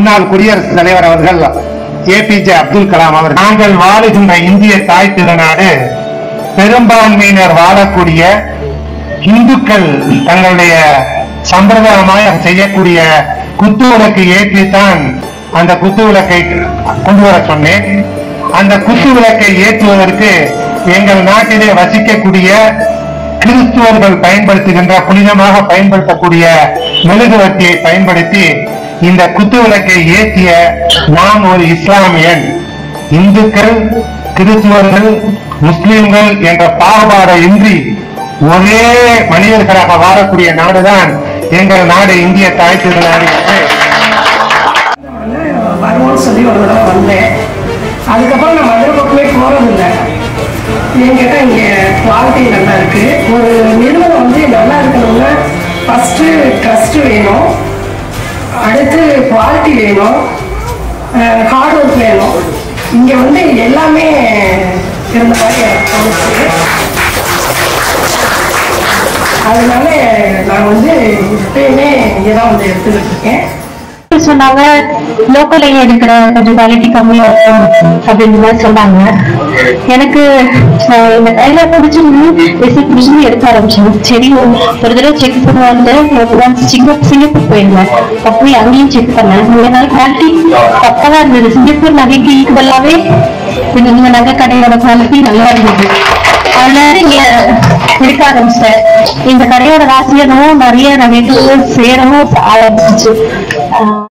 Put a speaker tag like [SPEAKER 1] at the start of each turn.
[SPEAKER 1] முன்னாள் குடியரசுத் தலைவர் அவர்கள் ஏபிஜே அப்துல் கலாம் அவர் நாங்கள் வாழுகின்ற இந்திய தாய் திருநாடு பெரும்பான்மையினர் வாழக்கூடிய இந்துக்கள் தங்களுடைய சம்பிரதாயமாக செய்யக்கூடிய குத்து விளக்கு ஏற்றித்தான் அந்த குத்து விளக்கை கொண்டு வர சொன்னேன். அந்த குத்து விளக்கை ஏற்றுவதற்கு எங்கள் நாட்டிலே வசிக்கக்கூடிய கிறிஸ்துவர்கள் பயன்படுத்துகின்ற புனிதமாக பயன்படுத்தக்கூடிய மெழுகுவர்த்தியை பயன்படுத்தி இந்த குத்து விளக்கை ஏற்றிய நான் ஒரு இஸ்லாமியன். இந்துக்கள், கிறிஸ்துவர்கள், முஸ்லிம்கள் என்ற பாகுபாடு இன்றி ஒரே மனிதர்களாக வாழக்கூடிய நாடுதான் எங்கள் நாடு, இந்திய தாய் திருநாடு.
[SPEAKER 2] வருவோம்னு சொல்லி ஒரு தடவை வந்தேன். அதுக்கப்புறம் நான் மதுரை பக்கமே போறதில்லை. என்கிட்ட இங்கே குவாலிட்டி நல்லா இருக்கு. ஒரு நிறுவனம் வந்து நல்லா இருக்கணும்னா ஃபர்ஸ்ட் ட்ரஸ்ட் வேணும், அடுத்து குவாலிட்டி வேணும், ஹார்ட் ஒர்க் வேணும். இங்கே வந்து எல்லாமே இருந்த மாதிரி எனக்கு தோணுச்சு. அதனால நான் வந்து எப்பயுமே இங்கே தான் வந்து எடுத்துக்கிட்டு இருக்கேன்.
[SPEAKER 3] சொன்னாங்க லோக்கல்ல எடுக்கிற கொஞ்சம் குவாலிட்டி கம்மியா இருக்கும் அப்படின்னு மாதிரி சொன்னாங்க. எனக்கு இந்த கையில பிடிச்சு எடுக்க ஆரம்பிச்சேன். சரி ஒரு தடவை செக் பண்ணுவாங்க. சிங்கப்பூர் போயிருந்தேன். அப்படி அங்கேயும் செக் பண்ணேன். இதனால குவாலிட்டி பக்கவா இருந்தது. சிங்கப்பூர் நகைக்கு ஈக்குவலாவே இந்த நகை கடையோட குவாலிட்டி நல்லா இருந்தது. அதனால இங்க எடுக்க ஆரம்பிச்சிட்டேன். இந்த கடையோட ராசியனும் நிறைய நகைகளும் சேரவும் ஆரம்பிச்சிச்சு.